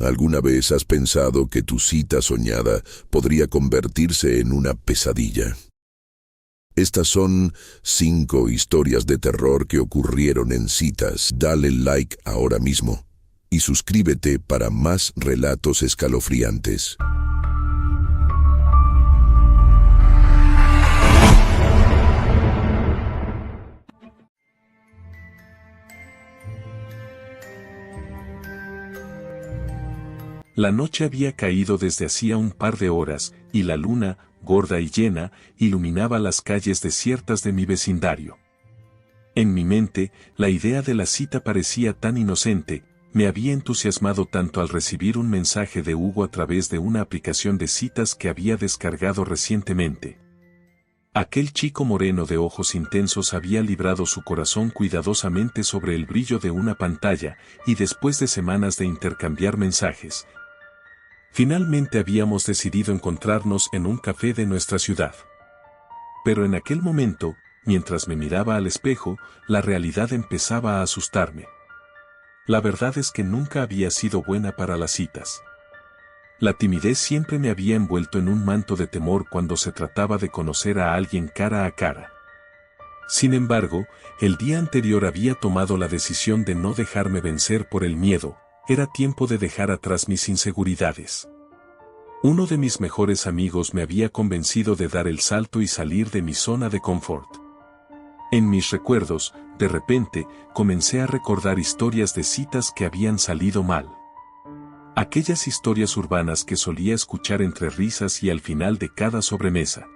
¿Alguna vez has pensado que tu cita soñada podría convertirse en una pesadilla? Estas son 5 historias de terror que ocurrieron en citas. Dale like ahora mismo y suscríbete para más relatos escalofriantes. La noche había caído desde hacía un par de horas, y la luna, gorda y llena, iluminaba las calles desiertas de mi vecindario. En mi mente, la idea de la cita parecía tan inocente, me había entusiasmado tanto al recibir un mensaje de Hugo a través de una aplicación de citas que había descargado recientemente. Aquel chico moreno de ojos intensos había librado su corazón cuidadosamente sobre el brillo de una pantalla, y después de semanas de intercambiar mensajes, finalmente habíamos decidido encontrarnos en un café de nuestra ciudad. Pero en aquel momento, mientras me miraba al espejo, la realidad empezaba a asustarme. La verdad es que nunca había sido buena para las citas. La timidez siempre me había envuelto en un manto de temor cuando se trataba de conocer a alguien cara a cara. Sin embargo, el día anterior había tomado la decisión de no dejarme vencer por el miedo. Era tiempo de dejar atrás mis inseguridades. Uno de mis mejores amigos me había convencido de dar el salto y salir de mi zona de confort. En mis recuerdos, de repente, comencé a recordar historias de citas que habían salido mal. Aquellas historias urbanas que solía escuchar entre risas y al final de cada sobremesa.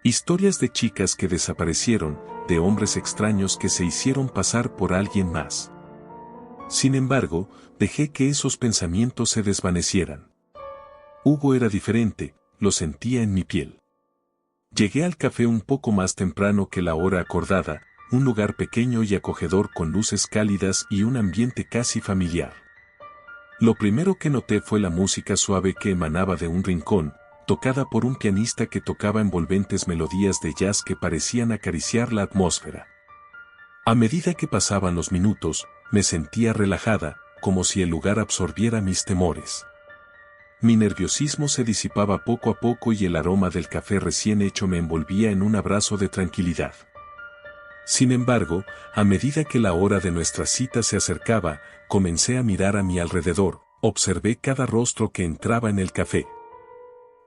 Historias de chicas que desaparecieron, de hombres extraños que se hicieron pasar por alguien más. Sin embargo, dejé que esos pensamientos se desvanecieran. Hugo era diferente, lo sentía en mi piel. Llegué al café un poco más temprano que la hora acordada, un lugar pequeño y acogedor con luces cálidas y un ambiente casi familiar. Lo primero que noté fue la música suave que emanaba de un rincón, tocada por un pianista que tocaba envolventes melodías de jazz que parecían acariciar la atmósfera. A medida que pasaban los minutos, me sentía relajada, como si el lugar absorbiera mis temores. Mi nerviosismo se disipaba poco a poco y el aroma del café recién hecho me envolvía en un abrazo de tranquilidad. Sin embargo, a medida que la hora de nuestra cita se acercaba, comencé a mirar a mi alrededor, observé cada rostro que entraba en el café.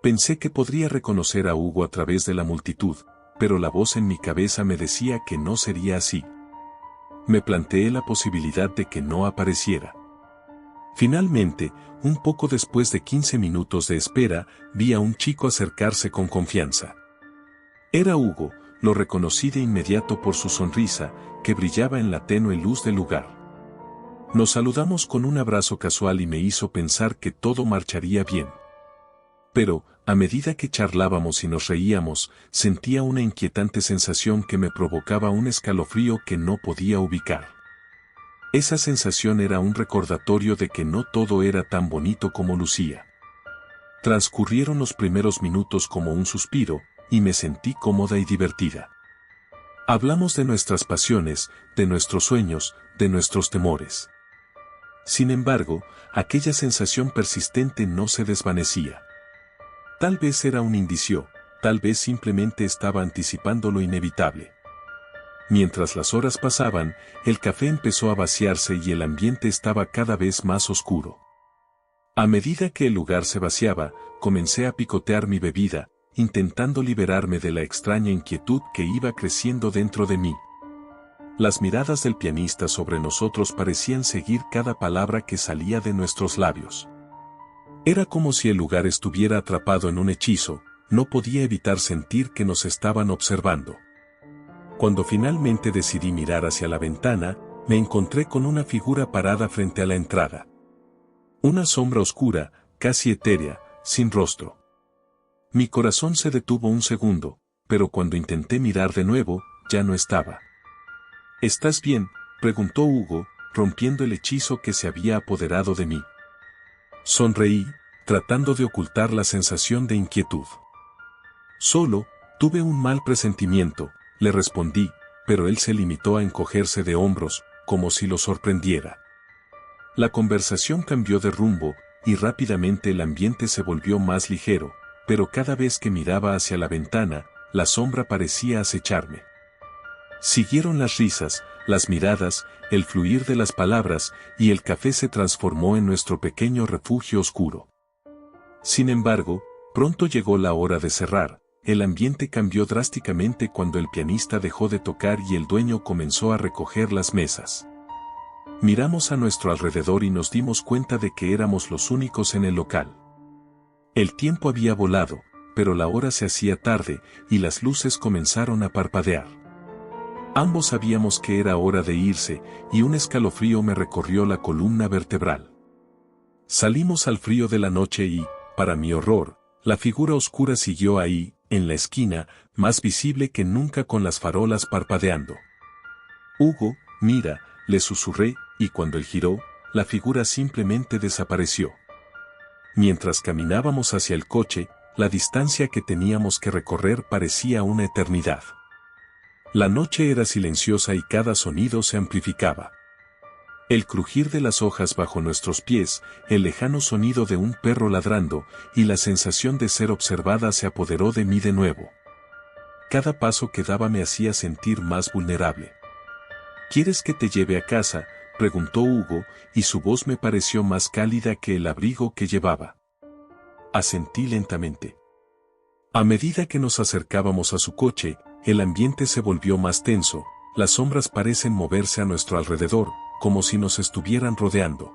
Pensé que podría reconocer a Hugo a través de la multitud, pero la voz en mi cabeza me decía que no sería así. Me planteé la posibilidad de que no apareciera. Finalmente, un poco después de 15 minutos de espera, vi a un chico acercarse con confianza. Era Hugo, lo reconocí de inmediato por su sonrisa, que brillaba en la tenue luz del lugar. Nos saludamos con un abrazo casual y me hizo pensar que todo marcharía bien. Pero, a medida que charlábamos y nos reíamos, sentía una inquietante sensación que me provocaba un escalofrío que no podía ubicar. Esa sensación era un recordatorio de que no todo era tan bonito como lucía. Transcurrieron los primeros minutos como un suspiro, y me sentí cómoda y divertida. Hablamos de nuestras pasiones, de nuestros sueños, de nuestros temores. Sin embargo, aquella sensación persistente no se desvanecía. Tal vez era un indicio, tal vez simplemente estaba anticipando lo inevitable. Mientras las horas pasaban, el café empezó a vaciarse y el ambiente estaba cada vez más oscuro. A medida que el lugar se vaciaba, comencé a picotear mi bebida, intentando liberarme de la extraña inquietud que iba creciendo dentro de mí. Las miradas del pianista sobre nosotros parecían seguir cada palabra que salía de nuestros labios. Era como si el lugar estuviera atrapado en un hechizo, no podía evitar sentir que nos estaban observando. Cuando finalmente decidí mirar hacia la ventana, me encontré con una figura parada frente a la entrada. Una sombra oscura, casi etérea, sin rostro. Mi corazón se detuvo un segundo, pero cuando intenté mirar de nuevo, ya no estaba. ¿Estás bien?, preguntó Hugo, rompiendo el hechizo que se había apoderado de mí. Sonreí, tratando de ocultar la sensación de inquietud. Solo, tuve un mal presentimiento, le respondí, pero él se limitó a encogerse de hombros, como si lo sorprendiera. La conversación cambió de rumbo, y rápidamente el ambiente se volvió más ligero, pero cada vez que miraba hacia la ventana, la sombra parecía acecharme. Siguieron las risas, las miradas, el fluir de las palabras, y el café se transformó en nuestro pequeño refugio oscuro. Sin embargo, pronto llegó la hora de cerrar. El ambiente cambió drásticamente cuando el pianista dejó de tocar y el dueño comenzó a recoger las mesas. Miramos a nuestro alrededor y nos dimos cuenta de que éramos los únicos en el local. El tiempo había volado, pero la hora se hacía tarde y las luces comenzaron a parpadear. Ambos sabíamos que era hora de irse y un escalofrío me recorrió la columna vertebral. Salimos al frío de la noche y, para mi horror, la figura oscura siguió ahí, en la esquina, más visible que nunca con las farolas parpadeando. Hugo, mira, le susurré, y cuando él giró, la figura simplemente desapareció. Mientras caminábamos hacia el coche, la distancia que teníamos que recorrer parecía una eternidad. La noche era silenciosa y cada sonido se amplificaba. El crujir de las hojas bajo nuestros pies, el lejano sonido de un perro ladrando, y la sensación de ser observada se apoderó de mí de nuevo. Cada paso que daba me hacía sentir más vulnerable. ¿Quieres que te lleve a casa?, preguntó Hugo, y su voz me pareció más cálida que el abrigo que llevaba. Asentí lentamente. A medida que nos acercábamos a su coche, el ambiente se volvió más tenso, las sombras parecen moverse a nuestro alrededor, como si nos estuvieran rodeando.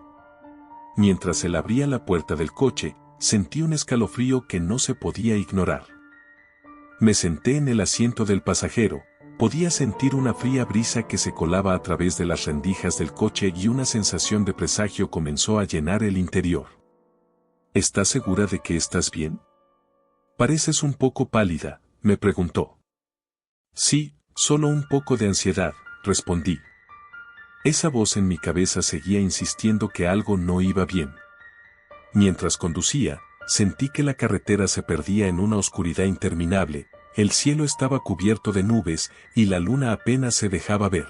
Mientras él abría la puerta del coche, sentí un escalofrío que no se podía ignorar. Me senté en el asiento del pasajero, podía sentir una fría brisa que se colaba a través de las rendijas del coche y una sensación de presagio comenzó a llenar el interior. ¿Estás segura de que estás bien? Pareces un poco pálida, me preguntó. Sí, solo un poco de ansiedad, respondí. Esa voz en mi cabeza seguía insistiendo que algo no iba bien. Mientras conducía, sentí que la carretera se perdía en una oscuridad interminable, el cielo estaba cubierto de nubes y la luna apenas se dejaba ver.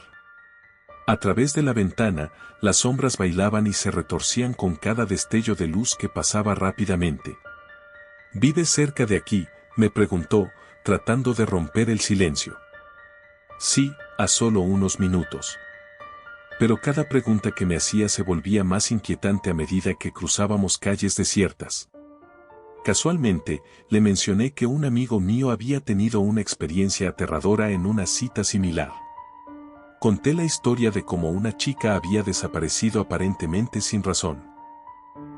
A través de la ventana, las sombras bailaban y se retorcían con cada destello de luz que pasaba rápidamente. ¿Vives cerca de aquí?, me preguntó, tratando de romper el silencio. Sí, a solo unos minutos. Pero cada pregunta que me hacía se volvía más inquietante a medida que cruzábamos calles desiertas. Casualmente, le mencioné que un amigo mío había tenido una experiencia aterradora en una cita similar. Conté la historia de cómo una chica había desaparecido aparentemente sin razón.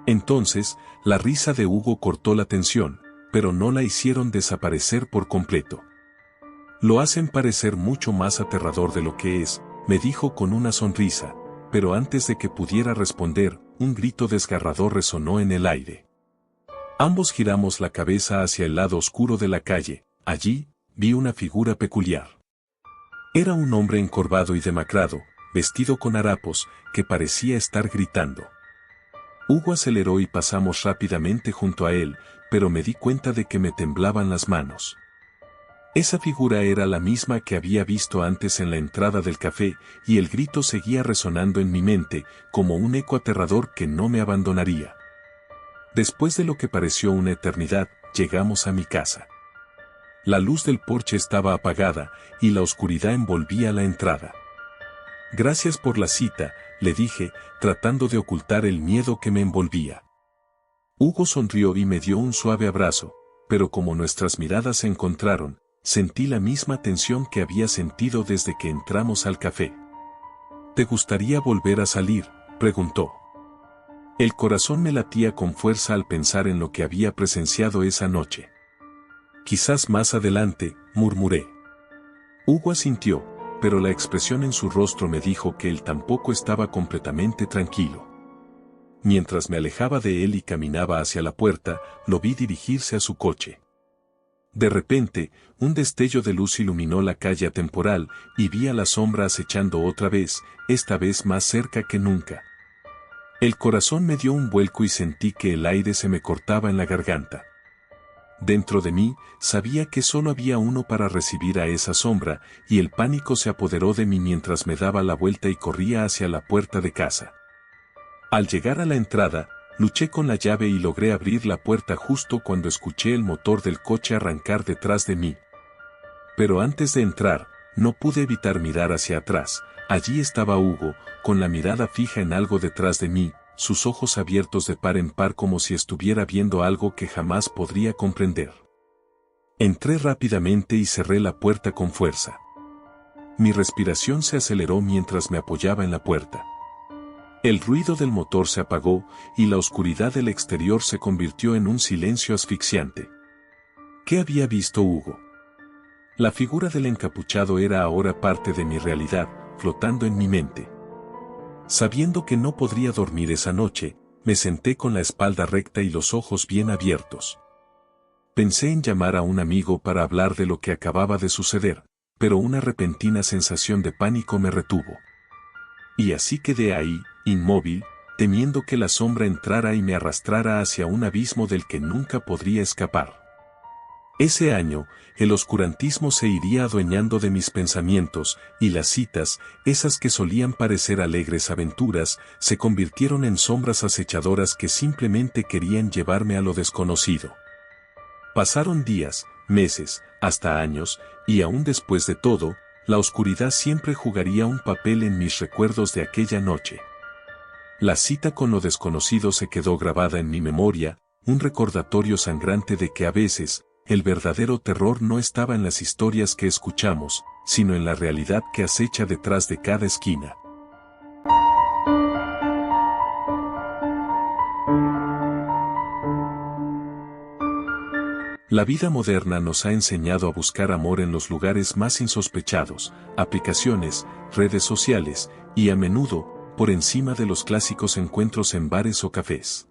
Entonces, la risa de Hugo cortó la tensión, pero no la hicieron desaparecer por completo. Lo hacen parecer mucho más aterrador de lo que es, me dijo con una sonrisa, pero antes de que pudiera responder, un grito desgarrador resonó en el aire. Ambos giramos la cabeza hacia el lado oscuro de la calle. Allí, vi una figura peculiar. Era un hombre encorvado y demacrado, vestido con harapos, que parecía estar gritando. Hugo aceleró y pasamos rápidamente junto a él, pero me di cuenta de que me temblaban las manos. Esa figura era la misma que había visto antes en la entrada del café, y el grito seguía resonando en mi mente, como un eco aterrador que no me abandonaría. Después de lo que pareció una eternidad, llegamos a mi casa. La luz del porche estaba apagada, y la oscuridad envolvía la entrada. Gracias por la cita, le dije, tratando de ocultar el miedo que me envolvía. Hugo sonrió y me dio un suave abrazo, pero como nuestras miradas se encontraron, sentí la misma tensión que había sentido desde que entramos al café. ¿Te gustaría volver a salir?, preguntó. El corazón me latía con fuerza al pensar en lo que había presenciado esa noche. Quizás más adelante, murmuré. Hugo asintió, pero la expresión en su rostro me dijo que él tampoco estaba completamente tranquilo. Mientras me alejaba de él y caminaba hacia la puerta, lo vi dirigirse a su coche. De repente, un destello de luz iluminó la calle atemporal y vi a la sombra acechando otra vez, esta vez más cerca que nunca. El corazón me dio un vuelco y sentí que el aire se me cortaba en la garganta. Dentro de mí, sabía que solo había uno para recibir a esa sombra, y el pánico se apoderó de mí mientras me daba la vuelta y corría hacia la puerta de casa. Al llegar a la entrada, luché con la llave y logré abrir la puerta justo cuando escuché el motor del coche arrancar detrás de mí. Pero antes de entrar, no pude evitar mirar hacia atrás. Allí estaba Hugo, con la mirada fija en algo detrás de mí, sus ojos abiertos de par en par como si estuviera viendo algo que jamás podría comprender. Entré rápidamente y cerré la puerta con fuerza. Mi respiración se aceleró mientras me apoyaba en la puerta. El ruido del motor se apagó y la oscuridad del exterior se convirtió en un silencio asfixiante. ¿Qué había visto Hugo? La figura del encapuchado era ahora parte de mi realidad, flotando en mi mente. Sabiendo que no podría dormir esa noche, me senté con la espalda recta y los ojos bien abiertos. Pensé en llamar a un amigo para hablar de lo que acababa de suceder, pero una repentina sensación de pánico me retuvo. Y así quedé ahí, inmóvil, temiendo que la sombra entrara y me arrastrara hacia un abismo del que nunca podría escapar. Ese año, el oscurantismo se iría adueñando de mis pensamientos, y las citas, esas que solían parecer alegres aventuras, se convirtieron en sombras acechadoras que simplemente querían llevarme a lo desconocido. Pasaron días, meses, hasta años, y aún después de todo, la oscuridad siempre jugaría un papel en mis recuerdos de aquella noche. La cita con lo desconocido se quedó grabada en mi memoria, un recordatorio sangrante de que a veces, el verdadero terror no estaba en las historias que escuchamos, sino en la realidad que acecha detrás de cada esquina. La vida moderna nos ha enseñado a buscar amor en los lugares más insospechados, aplicaciones, redes sociales, y a menudo, por encima de los clásicos encuentros en bares o cafés.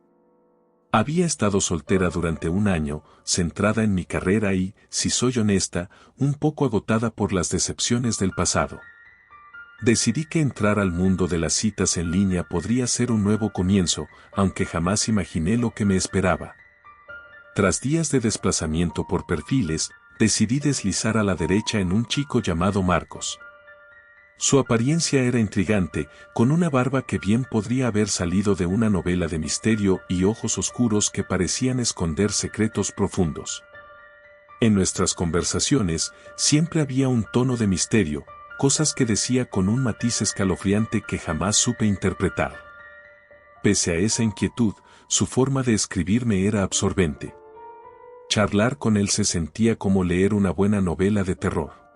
Había estado soltera durante un año, centrada en mi carrera y, si soy honesta, un poco agotada por las decepciones del pasado. Decidí que entrar al mundo de las citas en línea podría ser un nuevo comienzo, aunque jamás imaginé lo que me esperaba. Tras días de desplazamiento por perfiles, decidí deslizar a la derecha en un chico llamado Marcos. Su apariencia era intrigante, con una barba que bien podría haber salido de una novela de misterio y ojos oscuros que parecían esconder secretos profundos. En nuestras conversaciones, siempre había un tono de misterio, cosas que decía con un matiz escalofriante que jamás supe interpretar. Pese a esa inquietud, su forma de escribirme era absorbente. Charlar con él se sentía como leer una buena novela de terror.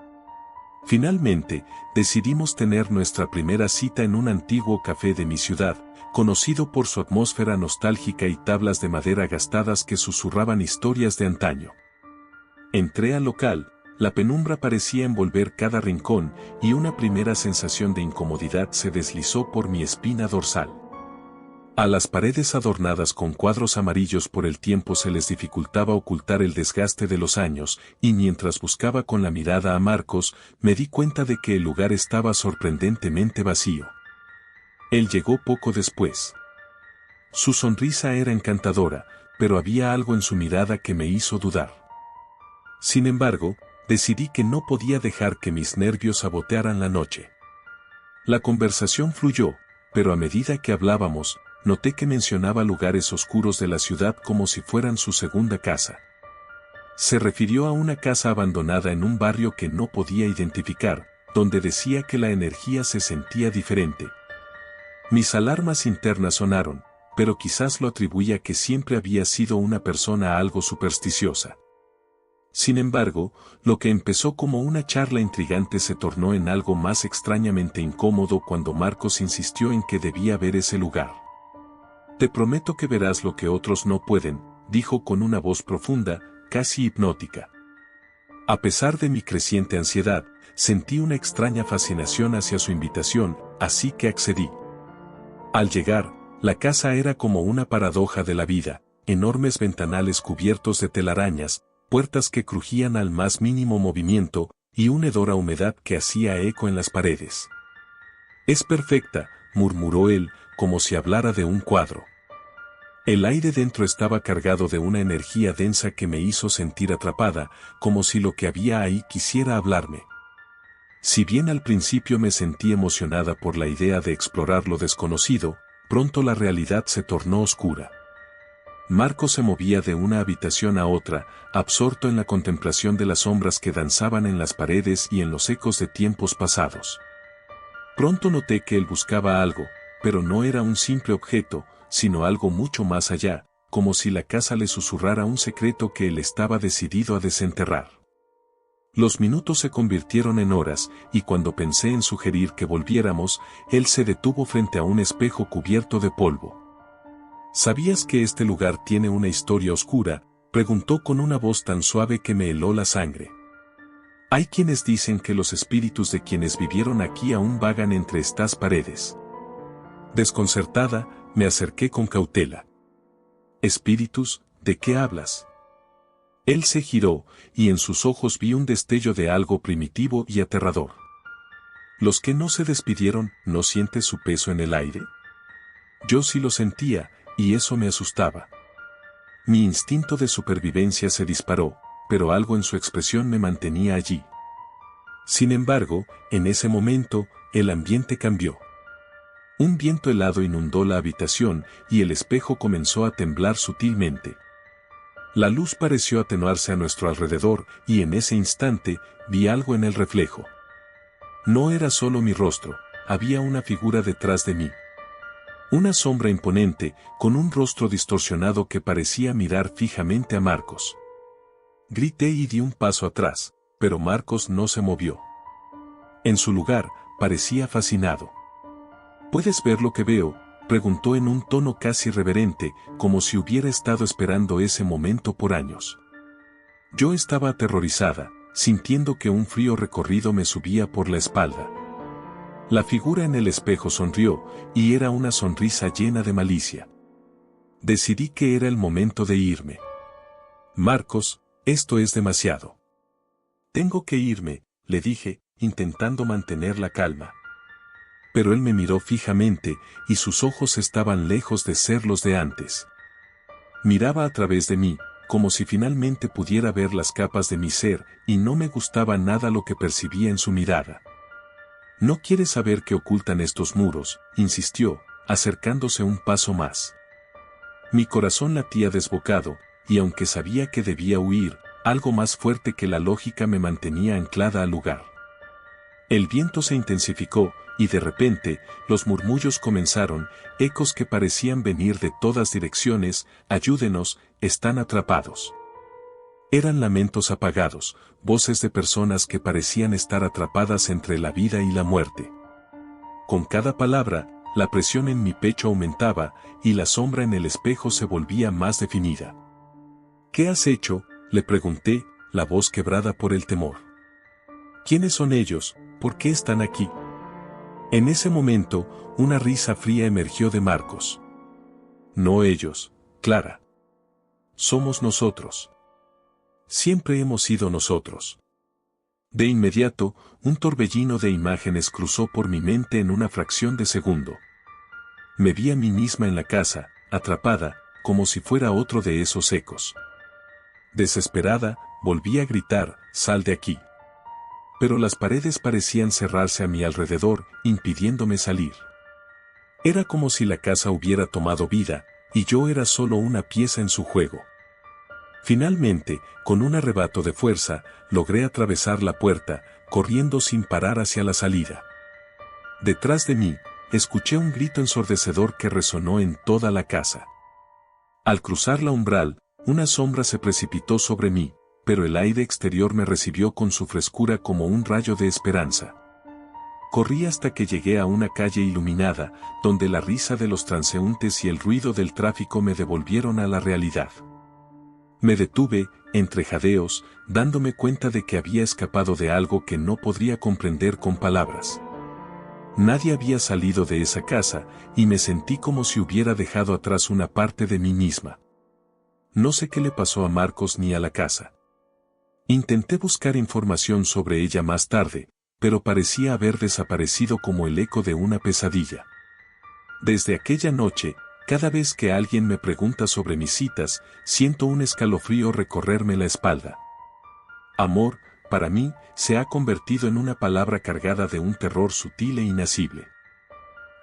Finalmente, decidimos tener nuestra primera cita en un antiguo café de mi ciudad, conocido por su atmósfera nostálgica y tablas de madera gastadas que susurraban historias de antaño. Entré al local, la penumbra parecía envolver cada rincón y una primera sensación de incomodidad se deslizó por mi espina dorsal. A las paredes adornadas con cuadros amarillos por el tiempo se les dificultaba ocultar el desgaste de los años, y mientras buscaba con la mirada a Marcos, me di cuenta de que el lugar estaba sorprendentemente vacío. Él llegó poco después. Su sonrisa era encantadora, pero había algo en su mirada que me hizo dudar. Sin embargo, decidí que no podía dejar que mis nervios sabotearan la noche. La conversación fluyó, pero a medida que hablábamos, noté que mencionaba lugares oscuros de la ciudad como si fueran su segunda casa. Se refirió a una casa abandonada en un barrio que no podía identificar, donde decía que la energía se sentía diferente. Mis alarmas internas sonaron, pero quizás lo atribuía a que siempre había sido una persona algo supersticiosa. Sin embargo, lo que empezó como una charla intrigante se tornó en algo más extrañamente incómodo cuando Marcos insistió en que debía ver ese lugar. Te prometo que verás lo que otros no pueden, dijo con una voz profunda, casi hipnótica. A pesar de mi creciente ansiedad, sentí una extraña fascinación hacia su invitación, así que accedí. Al llegar, la casa era como una paradoja de la vida, enormes ventanales cubiertos de telarañas, puertas que crujían al más mínimo movimiento, y un hedor a humedad que hacía eco en las paredes. Es perfecta, murmuró él, como si hablara de un cuadro. El aire dentro estaba cargado de una energía densa que me hizo sentir atrapada, como si lo que había ahí quisiera hablarme. Si bien al principio me sentí emocionada por la idea de explorar lo desconocido, pronto la realidad se tornó oscura. Marcos se movía de una habitación a otra, absorto en la contemplación de las sombras que danzaban en las paredes y en los ecos de tiempos pasados. Pronto noté que él buscaba algo, pero no era un simple objeto, sino algo mucho más allá, como si la casa le susurrara un secreto que él estaba decidido a desenterrar. Los minutos se convirtieron en horas, y cuando pensé en sugerir que volviéramos, él se detuvo frente a un espejo cubierto de polvo. ¿Sabías que este lugar tiene una historia oscura?, preguntó con una voz tan suave que me heló la sangre. Hay quienes dicen que los espíritus de quienes vivieron aquí aún vagan entre estas paredes. Desconcertada, me acerqué con cautela. ¿Espíritus? ¿De qué hablas? Él se giró, y en sus ojos vi un destello de algo primitivo y aterrador. ¿Los que no se despidieron, no sientes su peso en el aire? Yo sí lo sentía, y eso me asustaba. Mi instinto de supervivencia se disparó, pero algo en su expresión me mantenía allí. Sin embargo, en ese momento, el ambiente cambió. Un viento helado inundó la habitación y el espejo comenzó a temblar sutilmente. La luz pareció atenuarse a nuestro alrededor y en ese instante vi algo en el reflejo. No era solo mi rostro, había una figura detrás de mí. Una sombra imponente, con un rostro distorsionado que parecía mirar fijamente a Marcos. Grité y di un paso atrás, pero Marcos no se movió. En su lugar, parecía fascinado. ¿Puedes ver lo que veo?, preguntó en un tono casi reverente, como si hubiera estado esperando ese momento por años. Yo estaba aterrorizada, sintiendo que un frío recorrido me subía por la espalda. La figura en el espejo sonrió, y era una sonrisa llena de malicia. Decidí que era el momento de irme. Marcos, esto es demasiado. Tengo que irme, le dije, intentando mantener la calma. Pero él me miró fijamente, y sus ojos estaban lejos de ser los de antes. Miraba a través de mí, como si finalmente pudiera ver las capas de mi ser, y no me gustaba nada lo que percibía en su mirada. ¿No quieres saber qué ocultan estos muros?, insistió, acercándose un paso más. Mi corazón latía desbocado, y aunque sabía que debía huir, algo más fuerte que la lógica me mantenía anclada al lugar. El viento se intensificó, y de repente, los murmullos comenzaron, ecos que parecían venir de todas direcciones. Ayúdenos, están atrapados. Eran lamentos apagados, voces de personas que parecían estar atrapadas entre la vida y la muerte. Con cada palabra, la presión en mi pecho aumentaba, y la sombra en el espejo se volvía más definida. ¿Qué has hecho?, le pregunté, la voz quebrada por el temor. ¿Quiénes son ellos? ¿Por qué están aquí? En ese momento, una risa fría emergió de Marcos. No ellos, Clara. Somos nosotros. Siempre hemos sido nosotros. De inmediato, un torbellino de imágenes cruzó por mi mente en una fracción de segundo. Me vi a mí misma en la casa, atrapada, como si fuera otro de esos ecos. Desesperada, volví a gritar, «¡Sal de aquí!». Pero las paredes parecían cerrarse a mi alrededor, impidiéndome salir. Era como si la casa hubiera tomado vida, y yo era solo una pieza en su juego. Finalmente, con un arrebato de fuerza, logré atravesar la puerta, corriendo sin parar hacia la salida. Detrás de mí, escuché un grito ensordecedor que resonó en toda la casa. Al cruzar la umbral, una sombra se precipitó sobre mí, pero el aire exterior me recibió con su frescura como un rayo de esperanza. Corrí hasta que llegué a una calle iluminada, donde la risa de los transeúntes y el ruido del tráfico me devolvieron a la realidad. Me detuve, entre jadeos, dándome cuenta de que había escapado de algo que no podría comprender con palabras. Nadie había salido de esa casa, y me sentí como si hubiera dejado atrás una parte de mí misma. No sé qué le pasó a Marcos ni a la casa. Intenté buscar información sobre ella más tarde, pero parecía haber desaparecido como el eco de una pesadilla. Desde aquella noche, cada vez que alguien me pregunta sobre mis citas, siento un escalofrío recorrerme la espalda. Amor, para mí, se ha convertido en una palabra cargada de un terror sutil e inacible.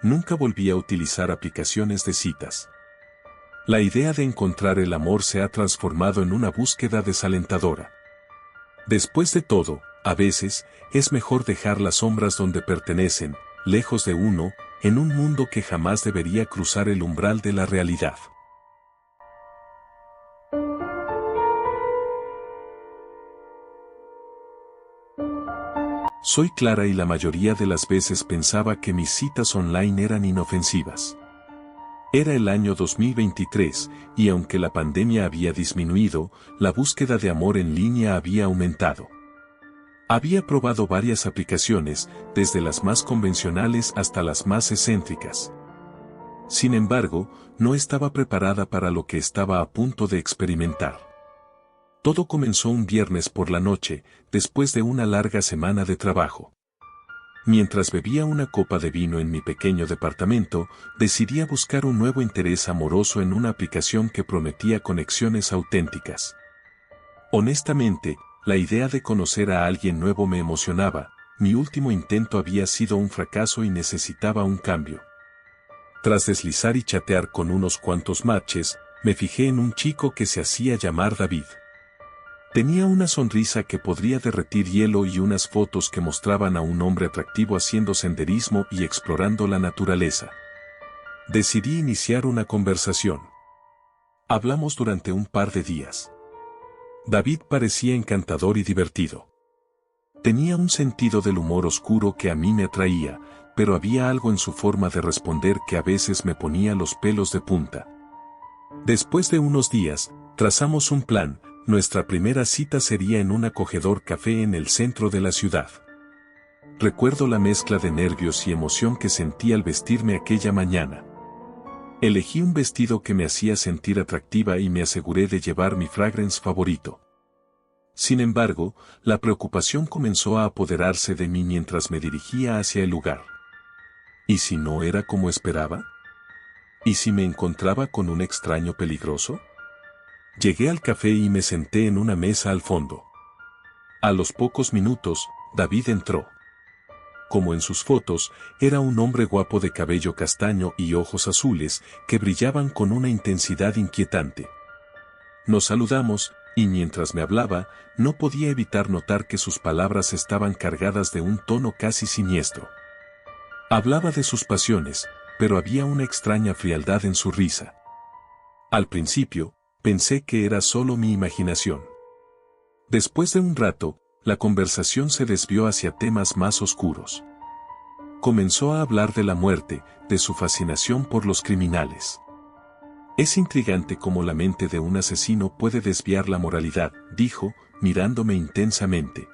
Nunca volví a utilizar aplicaciones de citas. La idea de encontrar el amor se ha transformado en una búsqueda desalentadora. Después de todo, a veces, es mejor dejar las sombras donde pertenecen, lejos de uno, en un mundo que jamás debería cruzar el umbral de la realidad. Soy Clara y la mayoría de las veces pensaba que mis citas online eran inofensivas. Era el año 2023, y aunque la pandemia había disminuido, la búsqueda de amor en línea había aumentado. Había probado varias aplicaciones, desde las más convencionales hasta las más excéntricas. Sin embargo, no estaba preparada para lo que estaba a punto de experimentar. Todo comenzó un viernes por la noche, después de una larga semana de trabajo. Mientras bebía una copa de vino en mi pequeño departamento, decidí buscar un nuevo interés amoroso en una aplicación que prometía conexiones auténticas. Honestamente, la idea de conocer a alguien nuevo me emocionaba. Mi último intento había sido un fracaso y necesitaba un cambio. Tras deslizar y chatear con unos cuantos matches, me fijé en un chico que se hacía llamar David. Tenía una sonrisa que podría derretir hielo y unas fotos que mostraban a un hombre atractivo haciendo senderismo y explorando la naturaleza. Decidí iniciar una conversación. Hablamos durante un par de días. David parecía encantador y divertido. Tenía un sentido del humor oscuro que a mí me atraía, pero había algo en su forma de responder que a veces me ponía los pelos de punta. Después de unos días, trazamos un plan. Nuestra primera cita sería en un acogedor café en el centro de la ciudad. Recuerdo la mezcla de nervios y emoción que sentí al vestirme aquella mañana. Elegí un vestido que me hacía sentir atractiva y me aseguré de llevar mi fragrance favorito. Sin embargo, la preocupación comenzó a apoderarse de mí mientras me dirigía hacia el lugar. ¿Y si no era como esperaba? ¿Y si me encontraba con un extraño peligroso? Llegué al café y me senté en una mesa al fondo. A los pocos minutos, David entró. Como en sus fotos, era un hombre guapo de cabello castaño y ojos azules que brillaban con una intensidad inquietante. Nos saludamos, y mientras me hablaba, no podía evitar notar que sus palabras estaban cargadas de un tono casi siniestro. Hablaba de sus pasiones, pero había una extraña frialdad en su risa. Al principio, pensé que era solo mi imaginación. Después de un rato, la conversación se desvió hacia temas más oscuros. Comenzó a hablar de la muerte, de su fascinación por los criminales. Es intrigante cómo la mente de un asesino puede desviar la moralidad, dijo, mirándome intensamente.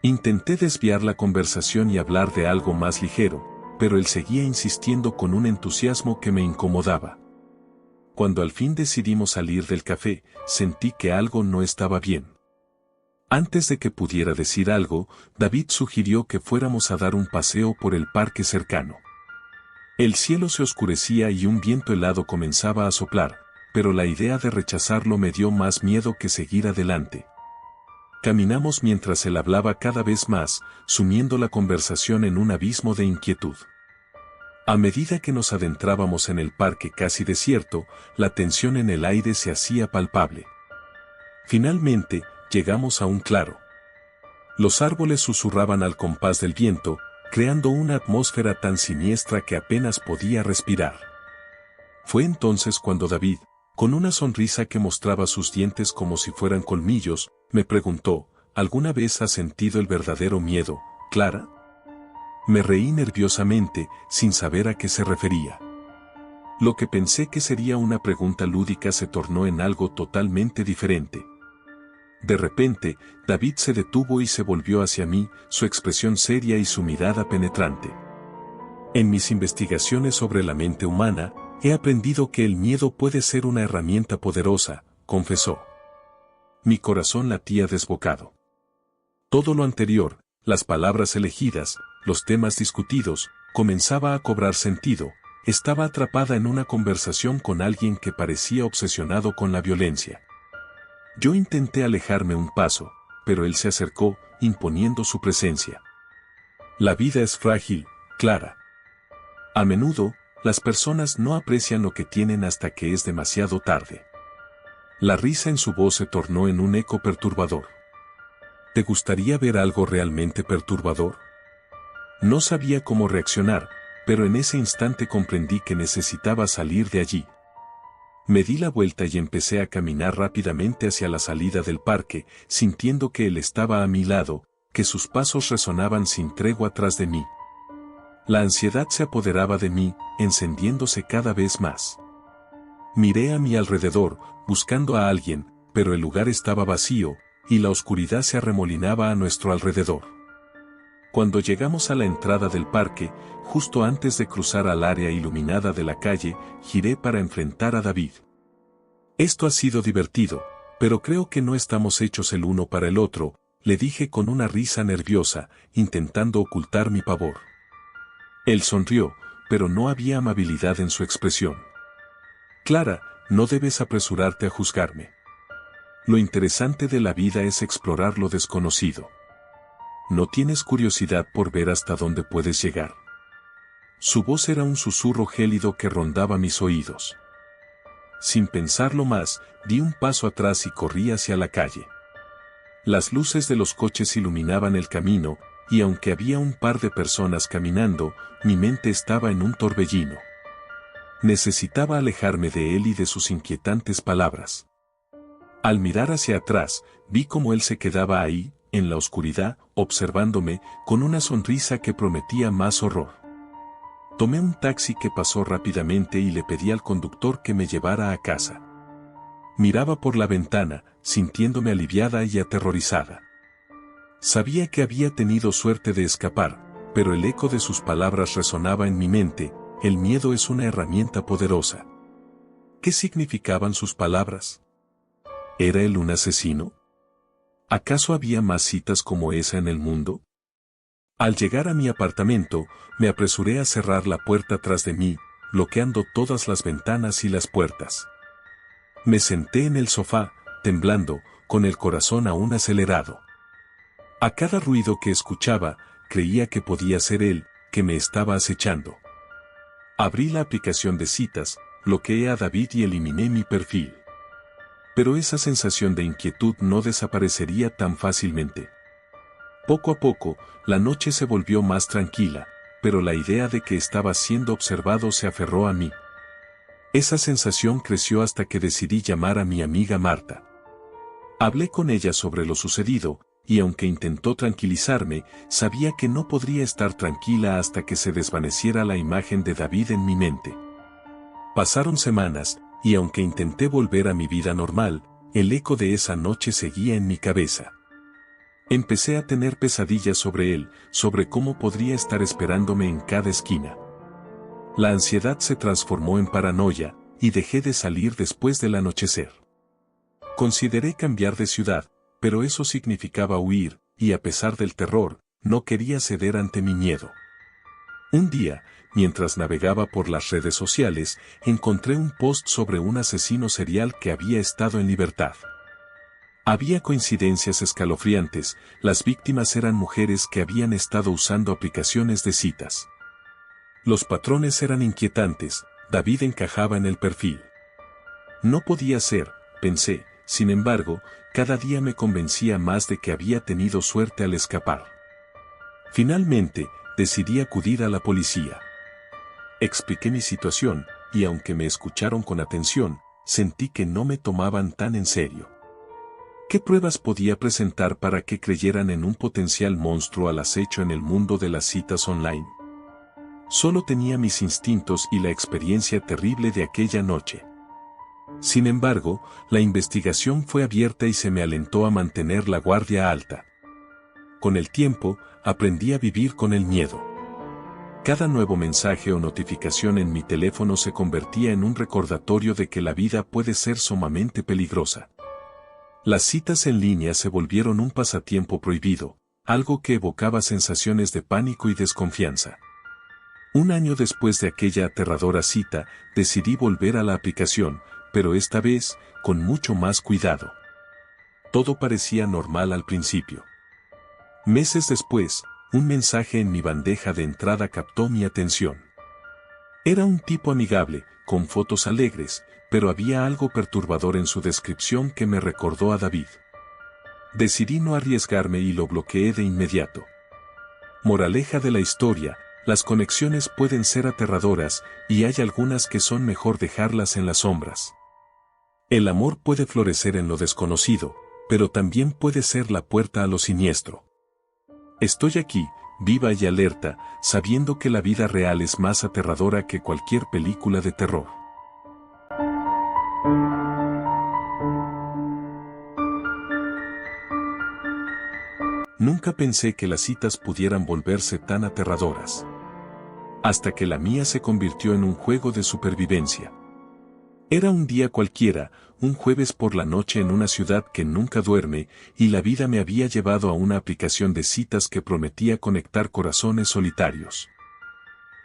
Intenté desviar la conversación y hablar de algo más ligero, pero él seguía insistiendo con un entusiasmo que me incomodaba. Cuando al fin decidimos salir del café, sentí que algo no estaba bien. Antes de que pudiera decir algo, David sugirió que fuéramos a dar un paseo por el parque cercano. El cielo se oscurecía y un viento helado comenzaba a soplar, pero la idea de rechazarlo me dio más miedo que seguir adelante. Caminamos mientras él hablaba cada vez más, sumiendo la conversación en un abismo de inquietud. A medida que nos adentrábamos en el parque casi desierto, la tensión en el aire se hacía palpable. Finalmente, llegamos a un claro. Los árboles susurraban al compás del viento, creando una atmósfera tan siniestra que apenas podía respirar. Fue entonces cuando David, con una sonrisa que mostraba sus dientes como si fueran colmillos, me preguntó, ¿alguna vez has sentido el verdadero miedo, Clara? Me reí nerviosamente, sin saber a qué se refería. Lo que pensé que sería una pregunta lúdica se tornó en algo totalmente diferente. De repente, David se detuvo y se volvió hacia mí, su expresión seria y su mirada penetrante. En mis investigaciones sobre la mente humana, he aprendido que el miedo puede ser una herramienta poderosa, confesó. Mi corazón latía desbocado. Todo lo anterior, las palabras elegidas, los temas discutidos, comenzaba a cobrar sentido. Estaba atrapada en una conversación con alguien que parecía obsesionado con la violencia. Yo intenté alejarme un paso, pero él se acercó, imponiendo su presencia. La vida es frágil, Clara. A menudo, las personas no aprecian lo que tienen hasta que es demasiado tarde. La risa en su voz se tornó en un eco perturbador. ¿Te gustaría ver algo realmente perturbador? No sabía cómo reaccionar, pero en ese instante comprendí que necesitaba salir de allí. Me di la vuelta y empecé a caminar rápidamente hacia la salida del parque, sintiendo que él estaba a mi lado, que sus pasos resonaban sin tregua tras de mí. La ansiedad se apoderaba de mí, encendiéndose cada vez más. Miré a mi alrededor, buscando a alguien, pero el lugar estaba vacío, y la oscuridad se arremolinaba a nuestro alrededor. Cuando llegamos a la entrada del parque, justo antes de cruzar al área iluminada de la calle, giré para enfrentar a David. Esto ha sido divertido, pero creo que no estamos hechos el uno para el otro, le dije con una risa nerviosa, intentando ocultar mi pavor. Él sonrió, pero no había amabilidad en su expresión. Clara, no debes apresurarte a juzgarme. Lo interesante de la vida es explorar lo desconocido. ¿No tienes curiosidad por ver hasta dónde puedes llegar? Su voz era un susurro gélido que rondaba mis oídos. Sin pensarlo más, di un paso atrás y corrí hacia la calle. Las luces de los coches iluminaban el camino, y aunque había un par de personas caminando, mi mente estaba en un torbellino. Necesitaba alejarme de él y de sus inquietantes palabras. Al mirar hacia atrás, vi cómo él se quedaba ahí, en la oscuridad, observándome, con una sonrisa que prometía más horror. Tomé un taxi que pasó rápidamente y le pedí al conductor que me llevara a casa. Miraba por la ventana, sintiéndome aliviada y aterrorizada. Sabía que había tenido suerte de escapar, pero el eco de sus palabras resonaba en mi mente: el miedo es una herramienta poderosa. ¿Qué significaban sus palabras? ¿Era él un asesino? ¿Acaso había más citas como esa en el mundo? Al llegar a mi apartamento, me apresuré a cerrar la puerta tras de mí, bloqueando todas las ventanas y las puertas. Me senté en el sofá, temblando, con el corazón aún acelerado. A cada ruido que escuchaba, creía que podía ser él, que me estaba acechando. Abrí la aplicación de citas, bloqueé a David y eliminé mi perfil. Pero esa sensación de inquietud no desaparecería tan fácilmente. Poco a poco, la noche se volvió más tranquila, pero la idea de que estaba siendo observado se aferró a mí. Esa sensación creció hasta que decidí llamar a mi amiga Marta. Hablé con ella sobre lo sucedido, y aunque intentó tranquilizarme, sabía que no podría estar tranquila hasta que se desvaneciera la imagen de David en mi mente. Pasaron semanas, y aunque intenté volver a mi vida normal, el eco de esa noche seguía en mi cabeza. Empecé a tener pesadillas sobre él, sobre cómo podría estar esperándome en cada esquina. La ansiedad se transformó en paranoia, y dejé de salir después del anochecer. Consideré cambiar de ciudad, pero eso significaba huir, y a pesar del terror, no quería ceder ante mi miedo. Un día, mientras navegaba por las redes sociales, encontré un post sobre un asesino serial que había estado en libertad. Había coincidencias escalofriantes: las víctimas eran mujeres que habían estado usando aplicaciones de citas. Los patrones eran inquietantes, David encajaba en el perfil. No podía ser, pensé, sin embargo, cada día me convencía más de que había tenido suerte al escapar. Finalmente, decidí acudir a la policía. Expliqué mi situación, y aunque me escucharon con atención, sentí que no me tomaban tan en serio. ¿Qué pruebas podía presentar para que creyeran en un potencial monstruo al acecho en el mundo de las citas online? Solo tenía mis instintos y la experiencia terrible de aquella noche. Sin embargo, la investigación fue abierta y se me alentó a mantener la guardia alta. Con el tiempo, aprendí a vivir con el miedo. Cada nuevo mensaje o notificación en mi teléfono se convertía en un recordatorio de que la vida puede ser sumamente peligrosa. Las citas en línea se volvieron un pasatiempo prohibido, algo que evocaba sensaciones de pánico y desconfianza. Un año después de aquella aterradora cita, decidí volver a la aplicación, pero esta vez, con mucho más cuidado. Todo parecía normal al principio. Meses después, un mensaje en mi bandeja de entrada captó mi atención. Era un tipo amigable, con fotos alegres, pero había algo perturbador en su descripción que me recordó a David. Decidí no arriesgarme y lo bloqueé de inmediato. Moraleja de la historia: las conexiones pueden ser aterradoras, y hay algunas que son mejor dejarlas en las sombras. El amor puede florecer en lo desconocido, pero también puede ser la puerta a lo siniestro. Estoy aquí, viva y alerta, sabiendo que la vida real es más aterradora que cualquier película de terror. Nunca pensé que las citas pudieran volverse tan aterradoras. Hasta que la mía se convirtió en un juego de supervivencia. Era un día cualquiera, un jueves por la noche en una ciudad que nunca duerme, y la vida me había llevado a una aplicación de citas que prometía conectar corazones solitarios.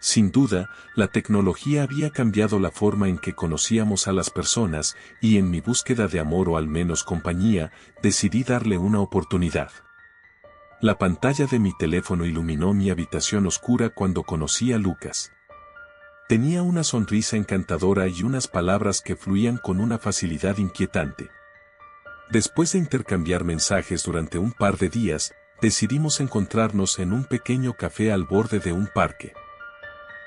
Sin duda, la tecnología había cambiado la forma en que conocíamos a las personas, y en mi búsqueda de amor o al menos compañía, decidí darle una oportunidad. La pantalla de mi teléfono iluminó mi habitación oscura cuando conocí a Lucas. Tenía una sonrisa encantadora y unas palabras que fluían con una facilidad inquietante. Después de intercambiar mensajes durante un par de días, decidimos encontrarnos en un pequeño café al borde de un parque.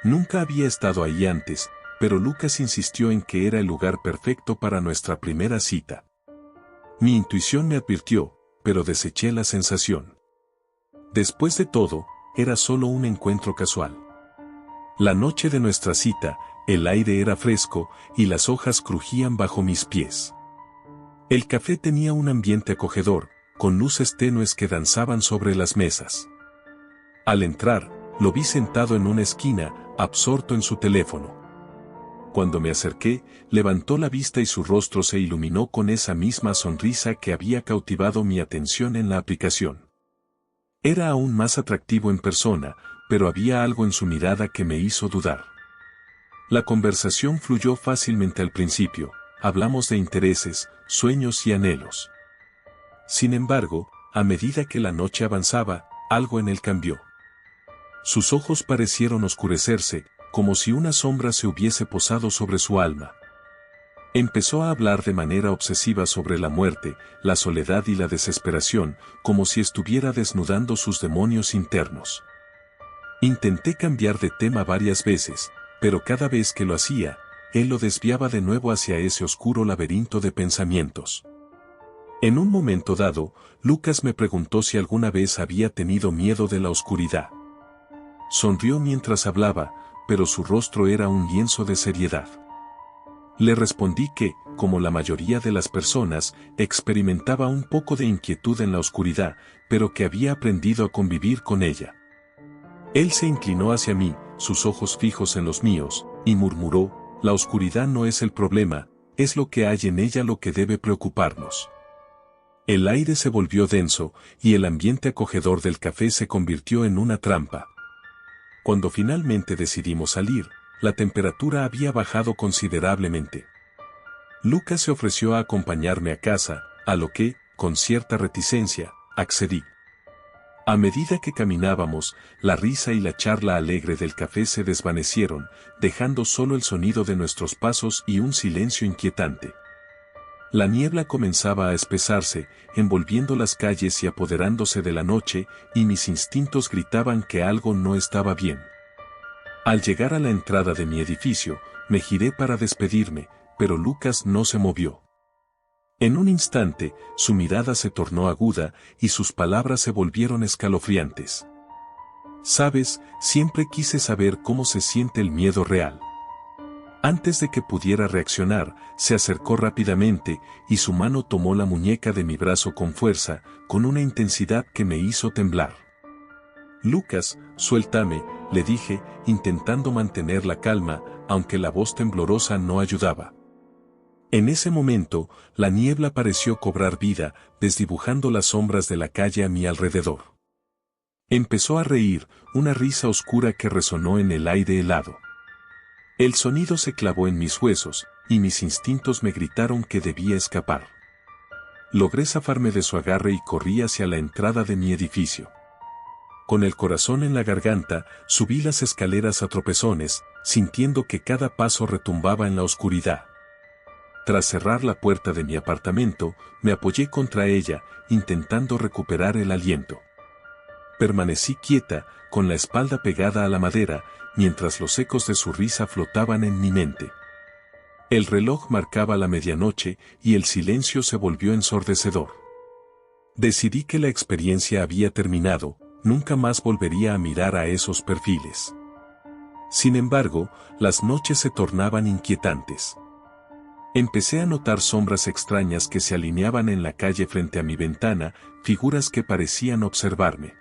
Nunca había estado ahí antes, pero Lucas insistió en que era el lugar perfecto para nuestra primera cita. Mi intuición me advirtió, pero deseché la sensación. Después de todo, era solo un encuentro casual. La noche de nuestra cita, el aire era fresco y las hojas crujían bajo mis pies. El café tenía un ambiente acogedor, con luces tenues que danzaban sobre las mesas. Al entrar, lo vi sentado en una esquina, absorto en su teléfono. Cuando me acerqué, levantó la vista y su rostro se iluminó con esa misma sonrisa que había cautivado mi atención en la aplicación. Era aún más atractivo en persona, pero había algo en su mirada que me hizo dudar. La conversación fluyó fácilmente al principio, hablamos de intereses, sueños y anhelos. Sin embargo, a medida que la noche avanzaba, algo en él cambió. Sus ojos parecieron oscurecerse, como si una sombra se hubiese posado sobre su alma. Empezó a hablar de manera obsesiva sobre la muerte, la soledad y la desesperación, como si estuviera desnudando sus demonios internos. Intenté cambiar de tema varias veces, pero cada vez que lo hacía, él lo desviaba de nuevo hacia ese oscuro laberinto de pensamientos. En un momento dado, Lucas me preguntó si alguna vez había tenido miedo de la oscuridad. Sonrió mientras hablaba, pero su rostro era un lienzo de seriedad. Le respondí que, como la mayoría de las personas, experimentaba un poco de inquietud en la oscuridad, pero que había aprendido a convivir con ella. Él se inclinó hacia mí, sus ojos fijos en los míos, y murmuró: la oscuridad no es el problema, es lo que hay en ella lo que debe preocuparnos. El aire se volvió denso, y el ambiente acogedor del café se convirtió en una trampa. Cuando finalmente decidimos salir, la temperatura había bajado considerablemente. Lucas se ofreció a acompañarme a casa, a lo que, con cierta reticencia, accedí. A medida que caminábamos, la risa y la charla alegre del café se desvanecieron, dejando solo el sonido de nuestros pasos y un silencio inquietante. La niebla comenzaba a espesarse, envolviendo las calles y apoderándose de la noche, y mis instintos gritaban que algo no estaba bien. Al llegar a la entrada de mi edificio, me giré para despedirme, pero Lucas no se movió. En un instante, su mirada se tornó aguda y sus palabras se volvieron escalofriantes. Sabes, siempre quise saber cómo se siente el miedo real. Antes de que pudiera reaccionar, se acercó rápidamente y su mano tomó la muñeca de mi brazo con fuerza, con una intensidad que me hizo temblar. Lucas, suéltame, le dije, intentando mantener la calma, aunque la voz temblorosa no ayudaba. En ese momento, la niebla pareció cobrar vida, desdibujando las sombras de la calle a mi alrededor. Empezó a reír, una risa oscura que resonó en el aire helado. El sonido se clavó en mis huesos, y mis instintos me gritaron que debía escapar. Logré zafarme de su agarre y corrí hacia la entrada de mi edificio. Con el corazón en la garganta, subí las escaleras a tropezones, sintiendo que cada paso retumbaba en la oscuridad. Tras cerrar la puerta de mi apartamento, me apoyé contra ella, intentando recuperar el aliento. Permanecí quieta, con la espalda pegada a la madera, mientras los ecos de su risa flotaban en mi mente. El reloj marcaba la medianoche y el silencio se volvió ensordecedor. Decidí que la experiencia había terminado, nunca más volvería a mirar a esos perfiles. Sin embargo, las noches se tornaban inquietantes. Empecé a notar sombras extrañas que se alineaban en la calle frente a mi ventana, figuras que parecían observarme.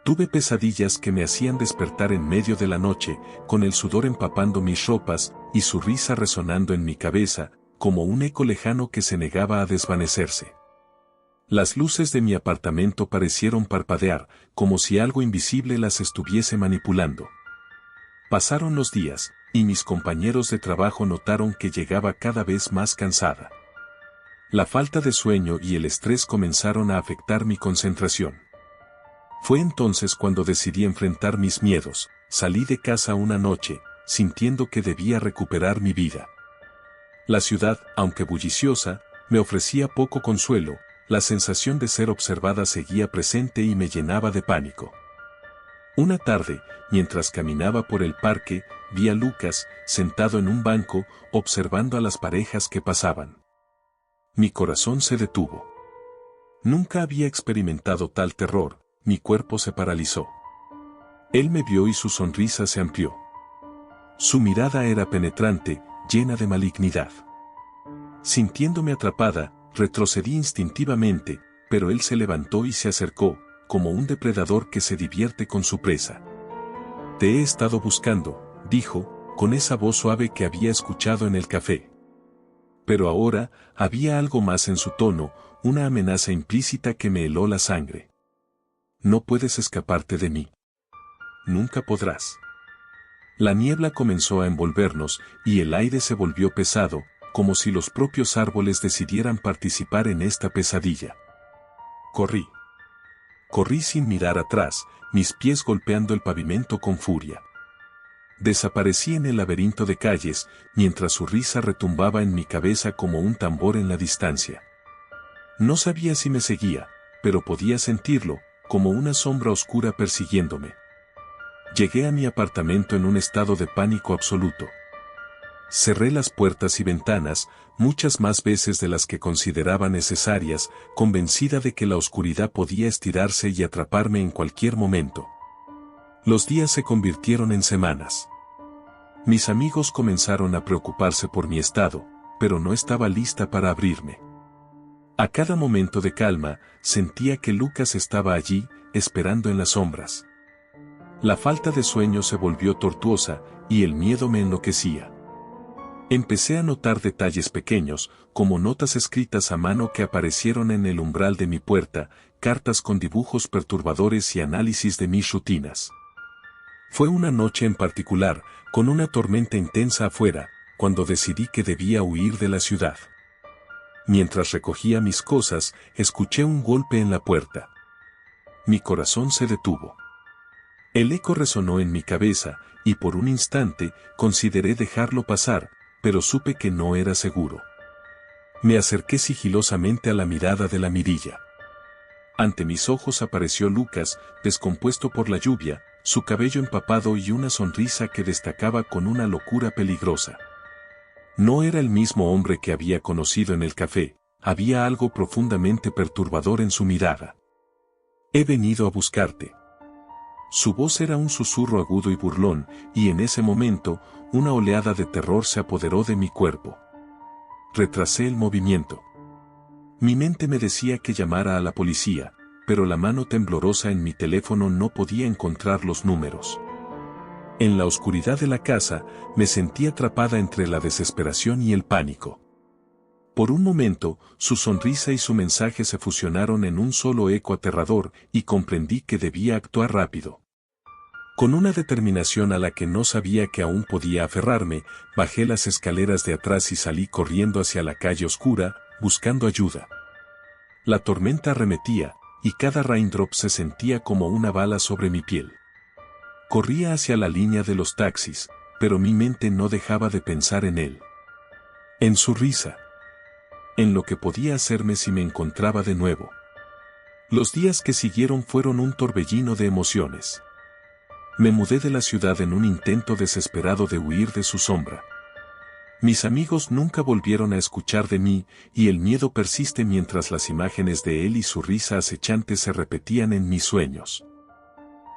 Tuve pesadillas que me hacían despertar en medio de la noche, con el sudor empapando mis ropas y su risa resonando en mi cabeza, como un eco lejano que se negaba a desvanecerse. Las luces de mi apartamento parecieron parpadear, como si algo invisible las estuviese manipulando. Pasaron los días, y mis compañeros de trabajo notaron que llegaba cada vez más cansada. La falta de sueño y el estrés comenzaron a afectar mi concentración. Fue entonces cuando decidí enfrentar mis miedos. Salí de casa una noche, sintiendo que debía recuperar mi vida. La ciudad, aunque bulliciosa, me ofrecía poco consuelo, la sensación de ser observada seguía presente y me llenaba de pánico. Una tarde, mientras caminaba por el parque, vi a Lucas, sentado en un banco, observando a las parejas que pasaban. Mi corazón se detuvo. Nunca había experimentado tal terror, mi cuerpo se paralizó. Él me vio y su sonrisa se amplió. Su mirada era penetrante, llena de malignidad. Sintiéndome atrapada, retrocedí instintivamente, pero él se levantó y se acercó, como un depredador que se divierte con su presa. «Te he estado buscando», dijo, con esa voz suave que había escuchado en el café. Pero ahora, había algo más en su tono, una amenaza implícita que me heló la sangre. «No puedes escaparte de mí. Nunca podrás». La niebla comenzó a envolvernos, y el aire se volvió pesado, como si los propios árboles decidieran participar en esta pesadilla. Corrí. Corrí sin mirar atrás, mis pies golpeando el pavimento con furia. Desaparecí en el laberinto de calles, mientras su risa retumbaba en mi cabeza como un tambor en la distancia. No sabía si me seguía, pero podía sentirlo, como una sombra oscura persiguiéndome. Llegué a mi apartamento en un estado de pánico absoluto. Cerré las puertas y ventanas, muchas más veces de las que consideraba necesarias, convencida de que la oscuridad podía estirarse y atraparme en cualquier momento. Los días se convirtieron en semanas. Mis amigos comenzaron a preocuparse por mi estado, pero no estaba lista para abrirme. A cada momento de calma, sentía que Lucas estaba allí, esperando en las sombras. La falta de sueño se volvió tortuosa, y el miedo me enloquecía. Empecé a notar detalles pequeños, como notas escritas a mano que aparecieron en el umbral de mi puerta, cartas con dibujos perturbadores y análisis de mis rutinas. Fue una noche en particular, con una tormenta intensa afuera, cuando decidí que debía huir de la ciudad. Mientras recogía mis cosas, escuché un golpe en la puerta. Mi corazón se detuvo. El eco resonó en mi cabeza, y por un instante, consideré dejarlo pasar, pero supe que no era seguro. Me acerqué sigilosamente a la mirada de la mirilla. Ante mis ojos apareció Lucas, descompuesto por la lluvia, su cabello empapado y una sonrisa que destacaba con una locura peligrosa. No era el mismo hombre que había conocido en el café, había algo profundamente perturbador en su mirada. «He venido a buscarte». Su voz era un susurro agudo y burlón, y en ese momento, una oleada de terror se apoderó de mi cuerpo. Retrasé el movimiento. Mi mente me decía que llamara a la policía, pero la mano temblorosa en mi teléfono no podía encontrar los números. En la oscuridad de la casa, me sentí atrapada entre la desesperación y el pánico. Por un momento, su sonrisa y su mensaje se fusionaron en un solo eco aterrador, y comprendí que debía actuar rápido. Con una determinación a la que no sabía que aún podía aferrarme, bajé las escaleras de atrás y salí corriendo hacia la calle oscura, buscando ayuda. La tormenta arremetía, y cada raindrop se sentía como una bala sobre mi piel. Corría hacia la línea de los taxis, pero mi mente no dejaba de pensar en él. En su risa. En lo que podía hacerme si me encontraba de nuevo. Los días que siguieron fueron un torbellino de emociones. Me mudé de la ciudad en un intento desesperado de huir de su sombra. Mis amigos nunca volvieron a escuchar de mí, y el miedo persiste mientras las imágenes de él y su risa acechante se repetían en mis sueños.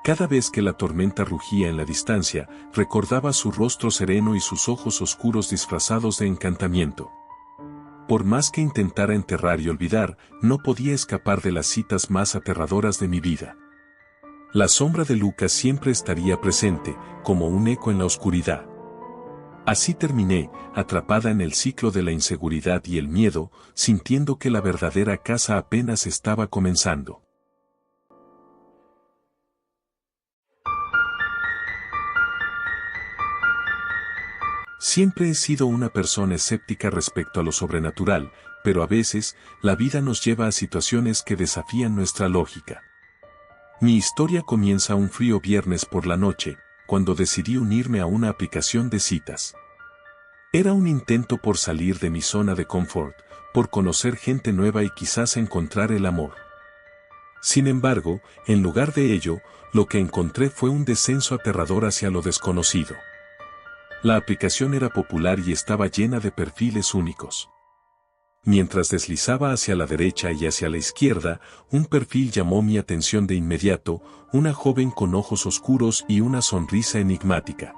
Cada vez que la tormenta rugía en la distancia, recordaba su rostro sereno y sus ojos oscuros disfrazados de encantamiento. Por más que intentara enterrar y olvidar, no podía escapar de las citas más aterradoras de mi vida. La sombra de Lucas siempre estaría presente, como un eco en la oscuridad. Así terminé, atrapada en el ciclo de la inseguridad y el miedo, sintiendo que la verdadera casa apenas estaba comenzando. Siempre he sido una persona escéptica respecto a lo sobrenatural, pero a veces, la vida nos lleva a situaciones que desafían nuestra lógica. Mi historia comienza un frío viernes por la noche, cuando decidí unirme a una aplicación de citas. Era un intento por salir de mi zona de confort, por conocer gente nueva y quizás encontrar el amor. Sin embargo, en lugar de ello, lo que encontré fue un descenso aterrador hacia lo desconocido. La aplicación era popular y estaba llena de perfiles únicos. Mientras deslizaba hacia la derecha y hacia la izquierda, un perfil llamó mi atención de inmediato, una joven con ojos oscuros y una sonrisa enigmática.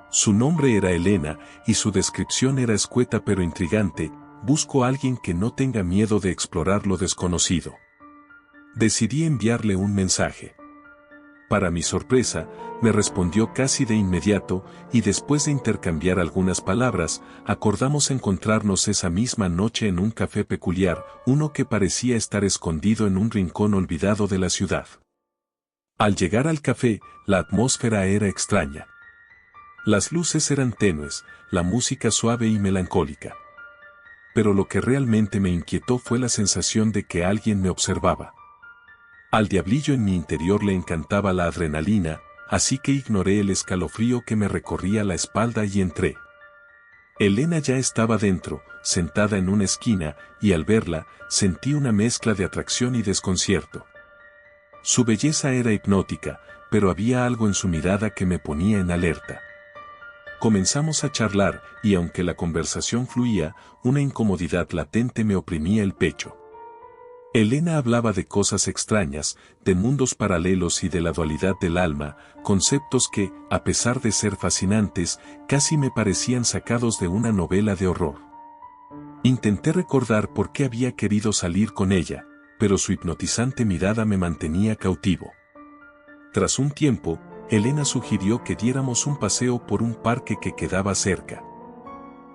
Su nombre era Elena, y su descripción era escueta pero intrigante: busco a alguien que no tenga miedo de explorar lo desconocido. Decidí enviarle un mensaje. Para mi sorpresa, me respondió casi de inmediato, y después de intercambiar algunas palabras, acordamos encontrarnos esa misma noche en un café peculiar, uno que parecía estar escondido en un rincón olvidado de la ciudad. Al llegar al café, la atmósfera era extraña. Las luces eran tenues, la música suave y melancólica. Pero lo que realmente me inquietó fue la sensación de que alguien me observaba. Al diablillo en mi interior le encantaba la adrenalina, así que ignoré el escalofrío que me recorría la espalda y entré. Elena ya estaba dentro, sentada en una esquina, y al verla, sentí una mezcla de atracción y desconcierto. Su belleza era hipnótica, pero había algo en su mirada que me ponía en alerta. Comenzamos a charlar, y aunque la conversación fluía, una incomodidad latente me oprimía el pecho. Elena hablaba de cosas extrañas, de mundos paralelos y de la dualidad del alma, conceptos que, a pesar de ser fascinantes, casi me parecían sacados de una novela de horror. Intenté recordar por qué había querido salir con ella, pero su hipnotizante mirada me mantenía cautivo. Tras un tiempo, Elena sugirió que diéramos un paseo por un parque que quedaba cerca.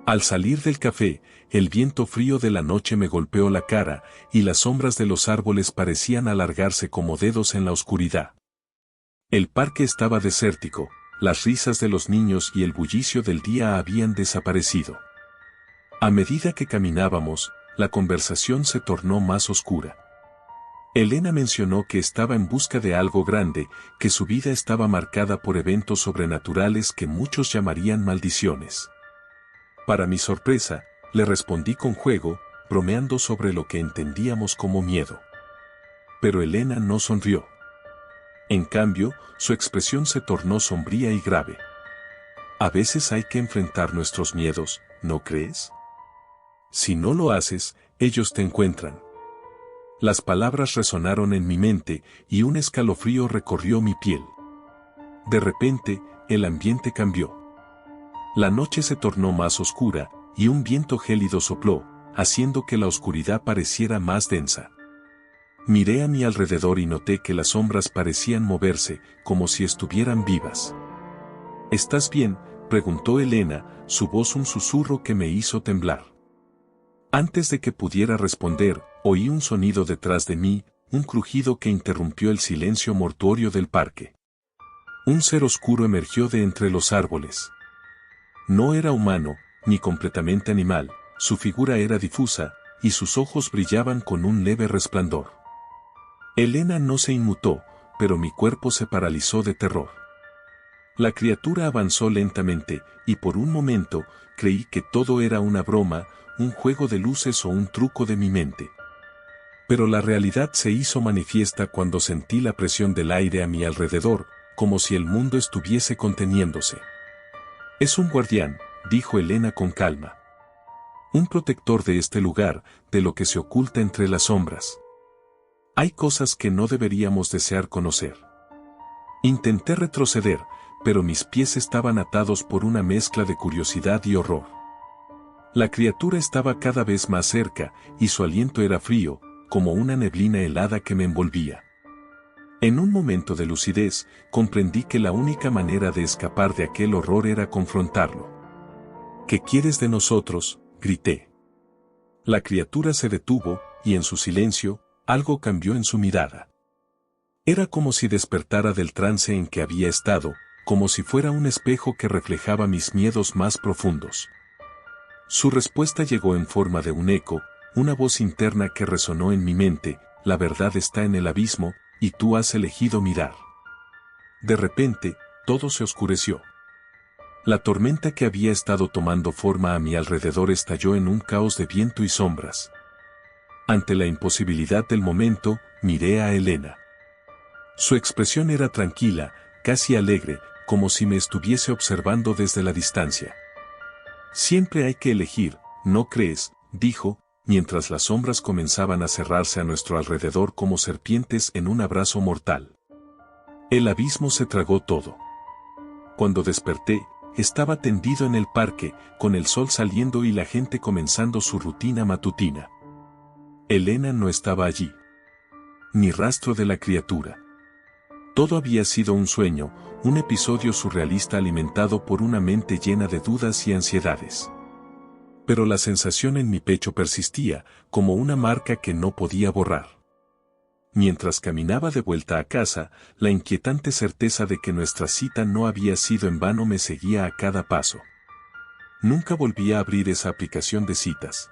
Al salir del café, el viento frío de la noche me golpeó la cara, y las sombras de los árboles parecían alargarse como dedos en la oscuridad. El parque estaba desértico, las risas de los niños y el bullicio del día habían desaparecido. A medida que caminábamos, la conversación se tornó más oscura. Elena mencionó que estaba en busca de algo grande, que su vida estaba marcada por eventos sobrenaturales que muchos llamarían maldiciones. Para mi sorpresa, le respondí con juego, bromeando sobre lo que entendíamos como miedo. Pero Elena no sonrió. En cambio, su expresión se tornó sombría y grave. A veces hay que enfrentar nuestros miedos, ¿no crees? Si no lo haces, ellos te encuentran. Las palabras resonaron en mi mente, y un escalofrío recorrió mi piel. De repente, el ambiente cambió. La noche se tornó más oscura, y un viento gélido sopló, haciendo que la oscuridad pareciera más densa. Miré a mi alrededor y noté que las sombras parecían moverse, como si estuvieran vivas. ¿Estás bien?, preguntó Elena, su voz un susurro que me hizo temblar. Antes de que pudiera responder, oí un sonido detrás de mí, un crujido que interrumpió el silencio mortuorio del parque. Un ser oscuro emergió de entre los árboles. No era humano, ni completamente animal, su figura era difusa, y sus ojos brillaban con un leve resplandor. Elena no se inmutó, pero mi cuerpo se paralizó de terror. La criatura avanzó lentamente, y por un momento, creí que todo era una broma, un juego de luces o un truco de mi mente. Pero la realidad se hizo manifiesta cuando sentí la presión del aire a mi alrededor, como si el mundo estuviese conteniéndose. Es un guardián, dijo Elena con calma. Un protector de este lugar, de lo que se oculta entre las sombras. Hay cosas que no deberíamos desear conocer. Intenté retroceder, pero mis pies estaban atados por una mezcla de curiosidad y horror. La criatura estaba cada vez más cerca, y su aliento era frío, como una neblina helada que me envolvía. En un momento de lucidez, comprendí que la única manera de escapar de aquel horror era confrontarlo. ¿Qué quieres de nosotros?, grité. La criatura se detuvo, y en su silencio, algo cambió en su mirada. Era como si despertara del trance en que había estado, como si fuera un espejo que reflejaba mis miedos más profundos. Su respuesta llegó en forma de un eco, una voz interna que resonó en mi mente: la verdad está en el abismo, y tú has elegido mirar. De repente, todo se oscureció. La tormenta que había estado tomando forma a mi alrededor estalló en un caos de viento y sombras. Ante la imposibilidad del momento, miré a Elena. Su expresión era tranquila, casi alegre, como si me estuviese observando desde la distancia. Siempre hay que elegir, ¿no crees?, dijo, mientras las sombras comenzaban a cerrarse a nuestro alrededor como serpientes en un abrazo mortal. El abismo se tragó todo. Cuando desperté, estaba tendido en el parque, con el sol saliendo y la gente comenzando su rutina matutina. Elena no estaba allí. Ni rastro de la criatura. Todo había sido un sueño, un episodio surrealista alimentado por una mente llena de dudas y ansiedades. Pero la sensación en mi pecho persistía, como una marca que no podía borrar. Mientras caminaba de vuelta a casa, la inquietante certeza de que nuestra cita no había sido en vano me seguía a cada paso. Nunca volví a abrir esa aplicación de citas.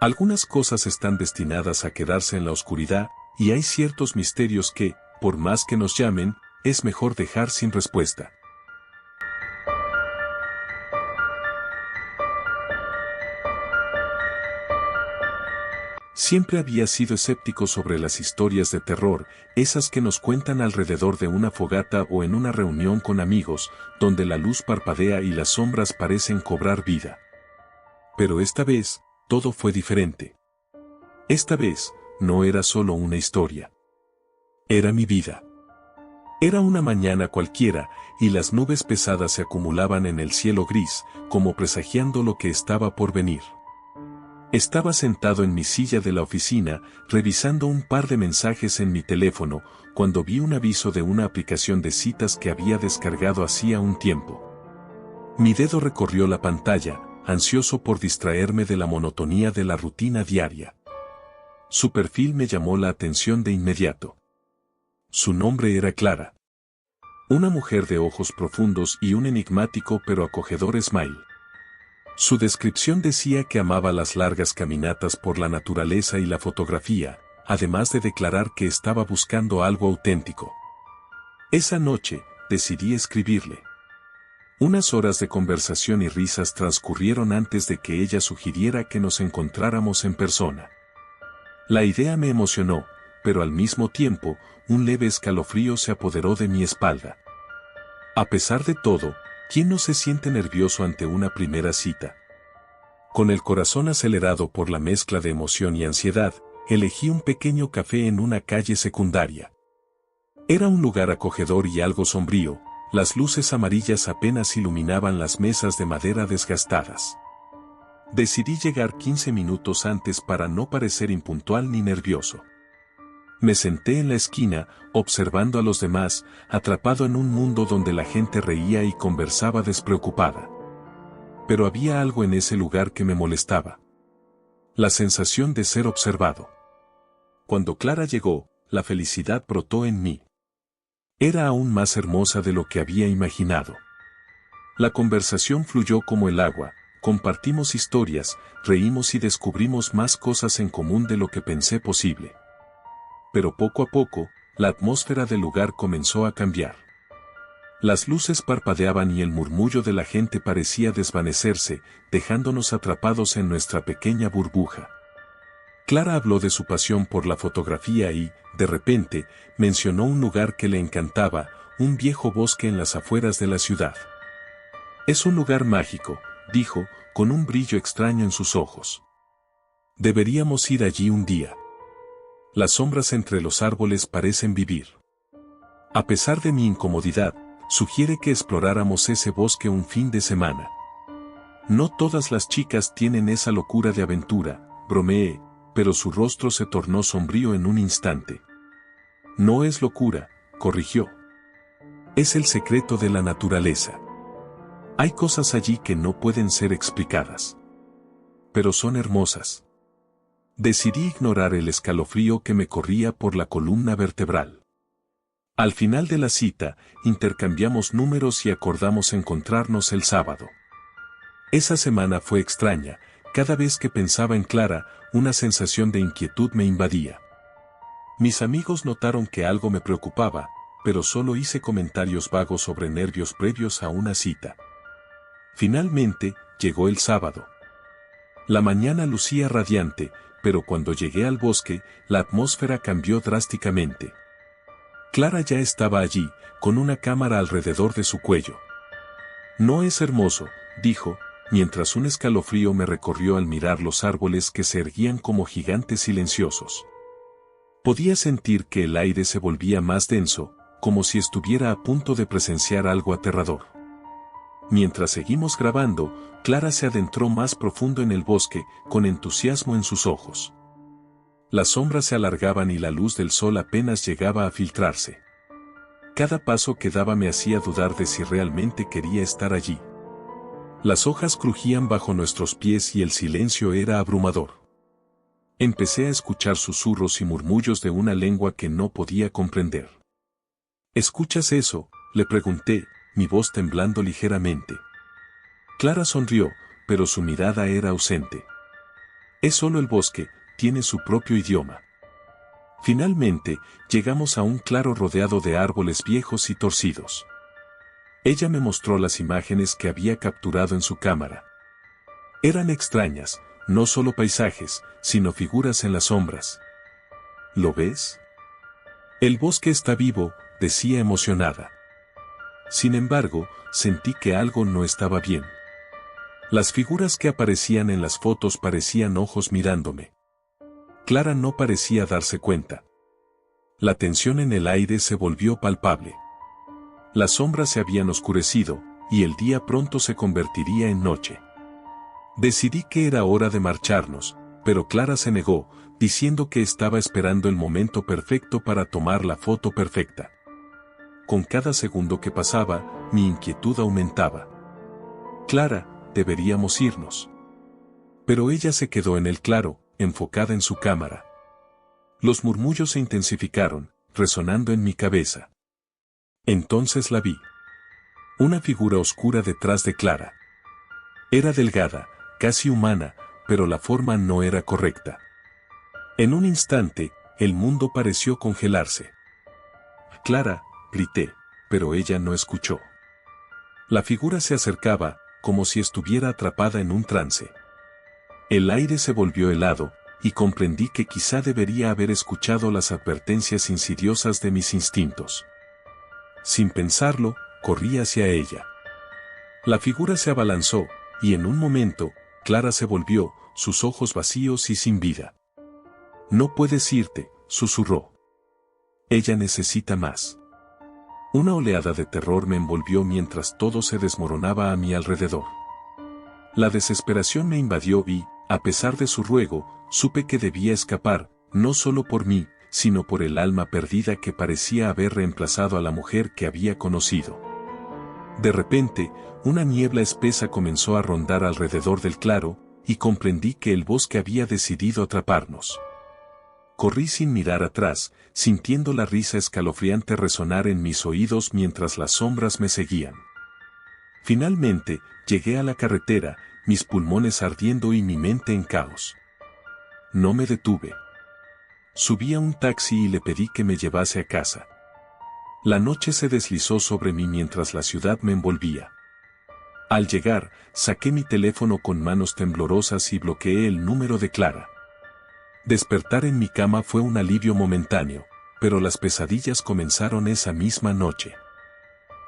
Algunas cosas están destinadas a quedarse en la oscuridad, y hay ciertos misterios que, por más que nos llamen, es mejor dejar sin respuesta. Siempre había sido escéptico sobre las historias de terror, esas que nos cuentan alrededor de una fogata o en una reunión con amigos, donde la luz parpadea y las sombras parecen cobrar vida. Pero esta vez, todo fue diferente. Esta vez, no era solo una historia. Era mi vida. Era una mañana cualquiera, y las nubes pesadas se acumulaban en el cielo gris, como presagiando lo que estaba por venir. Estaba sentado en mi silla de la oficina, revisando un par de mensajes en mi teléfono, cuando vi un aviso de una aplicación de citas que había descargado hacía un tiempo. Mi dedo recorrió la pantalla, ansioso por distraerme de la monotonía de la rutina diaria. Su perfil me llamó la atención de inmediato. Su nombre era Clara. Una mujer de ojos profundos y un enigmático pero acogedor smile. Su descripción decía que amaba las largas caminatas por la naturaleza y la fotografía, además de declarar que estaba buscando algo auténtico. Esa noche, decidí escribirle. Unas horas de conversación y risas transcurrieron antes de que ella sugiriera que nos encontráramos en persona. La idea me emocionó, pero al mismo tiempo, un leve escalofrío se apoderó de mi espalda. A pesar de todo, ¿quién no se siente nervioso ante una primera cita? Con el corazón acelerado por la mezcla de emoción y ansiedad, elegí un pequeño café en una calle secundaria. Era un lugar acogedor y algo sombrío, las luces amarillas apenas iluminaban las mesas de madera desgastadas. Decidí llegar 15 minutos antes para no parecer impuntual ni nervioso. Me senté en la esquina, observando a los demás, atrapado en un mundo donde la gente reía y conversaba despreocupada. Pero había algo en ese lugar que me molestaba. La sensación de ser observado. Cuando Clara llegó, la felicidad brotó en mí. Era aún más hermosa de lo que había imaginado. La conversación fluyó como el agua, compartimos historias, reímos y descubrimos más cosas en común de lo que pensé posible. pero poco a poco, la atmósfera del lugar comenzó a cambiar. Las luces parpadeaban y el murmullo de la gente parecía desvanecerse, dejándonos atrapados en nuestra pequeña burbuja. Clara habló de su pasión por la fotografía y, de repente, mencionó un lugar que le encantaba, un viejo bosque en las afueras de la ciudad. Es un lugar mágico, dijo, con un brillo extraño en sus ojos. Deberíamos ir allí un día. Las sombras entre los árboles parecen vivir. A pesar de mi incomodidad, sugiere que exploráramos ese bosque un fin de semana. No todas las chicas tienen esa locura de aventura, bromeé, pero su rostro se tornó sombrío en un instante. No es locura, corrigió. Es el secreto de la naturaleza. Hay cosas allí que no pueden ser explicadas. Pero son hermosas. Decidí ignorar el escalofrío que me corría por la columna vertebral. Al final de la cita, intercambiamos números y acordamos encontrarnos el sábado. Esa semana fue extraña, cada vez que pensaba en Clara, una sensación de inquietud me invadía. Mis amigos notaron que algo me preocupaba, pero solo hice comentarios vagos sobre nervios previos a una cita. Finalmente, llegó el sábado. La mañana lucía radiante, pero cuando llegué al bosque, la atmósfera cambió drásticamente. Clara ya estaba allí, con una cámara alrededor de su cuello. «No es hermoso», dijo, mientras un escalofrío me recorrió al mirar los árboles que se erguían como gigantes silenciosos. Podía sentir que el aire se volvía más denso, como si estuviera a punto de presenciar algo aterrador. Mientras seguimos grabando, Clara se adentró más profundo en el bosque, con entusiasmo en sus ojos. Las sombras se alargaban y la luz del sol apenas llegaba a filtrarse. Cada paso que daba me hacía dudar de si realmente quería estar allí. Las hojas crujían bajo nuestros pies y el silencio era abrumador. Empecé a escuchar susurros y murmullos de una lengua que no podía comprender. ¿Escuchas eso?, le pregunté, mi voz temblando ligeramente. Clara sonrió, pero su mirada era ausente. Es solo el bosque, tiene su propio idioma. Finalmente, llegamos a un claro rodeado de árboles viejos y torcidos. Ella me mostró las imágenes que había capturado en su cámara. Eran extrañas, no solo paisajes, sino figuras en las sombras. ¿Lo ves? El bosque está vivo, decía emocionada. Sin embargo, sentí que algo no estaba bien. Las figuras que aparecían en las fotos parecían ojos mirándome. Clara no parecía darse cuenta. La tensión en el aire se volvió palpable. Las sombras se habían oscurecido, y el día pronto se convertiría en noche. Decidí que era hora de marcharnos, pero Clara se negó, diciendo que estaba esperando el momento perfecto para tomar la foto perfecta. Con cada segundo que pasaba, mi inquietud aumentaba. Clara, deberíamos irnos. Pero ella se quedó en el claro, enfocada en su cámara. Los murmullos se intensificaron, resonando en mi cabeza. Entonces la vi. Una figura oscura detrás de Clara. Era delgada, casi humana, pero la forma no era correcta. En un instante, el mundo pareció congelarse. «Clara», grité, pero ella no escuchó. La figura se acercaba, como si estuviera atrapada en un trance. El aire se volvió helado, y comprendí que quizá debería haber escuchado las advertencias insidiosas de mis instintos. Sin pensarlo, corrí hacia ella. La figura se abalanzó, y en un momento, Clara se volvió, sus ojos vacíos y sin vida. «No puedes irte», susurró. «Ella necesita más». Una oleada de terror me envolvió mientras todo se desmoronaba a mi alrededor. La desesperación me invadió y, a pesar de su ruego, supe que debía escapar, no solo por mí, sino por el alma perdida que parecía haber reemplazado a la mujer que había conocido. De repente, una niebla espesa comenzó a rondar alrededor del claro, y comprendí que el bosque había decidido atraparnos. Corrí sin mirar atrás, sintiendo la risa escalofriante resonar en mis oídos mientras las sombras me seguían. Finalmente, llegué a la carretera, mis pulmones ardiendo y mi mente en caos. No me detuve. Subí a un taxi y le pedí que me llevase a casa. La noche se deslizó sobre mí mientras la ciudad me envolvía. Al llegar, saqué mi teléfono con manos temblorosas y bloqueé el número de Clara. Despertar en mi cama fue un alivio momentáneo, pero las pesadillas comenzaron esa misma noche.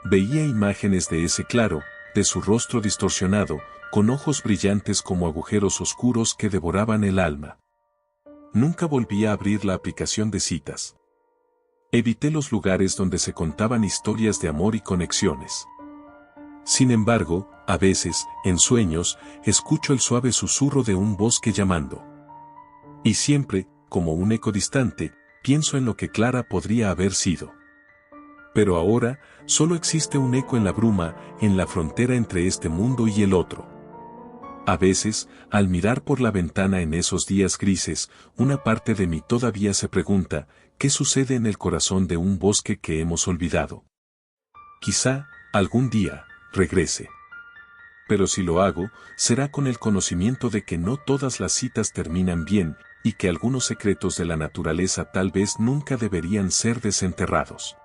Veía imágenes de ese Claro, de su rostro distorsionado, con ojos brillantes como agujeros oscuros que devoraban el alma. Nunca volví a abrir la aplicación de citas. Evité los lugares donde se contaban historias de amor y conexiones. Sin embargo, a veces, en sueños, escucho el suave susurro de un bosque llamando. Y siempre, como un eco distante, pienso en lo que Clara podría haber sido. Pero ahora, solo existe un eco en la bruma, en la frontera entre este mundo y el otro. A veces, al mirar por la ventana en esos días grises, una parte de mí todavía se pregunta, ¿qué sucede en el corazón de un bosque que hemos olvidado? Quizá, algún día, regrese. Pero si lo hago, será con el conocimiento de que no todas las citas terminan bien, y que algunos secretos de la naturaleza tal vez nunca deberían ser desenterrados.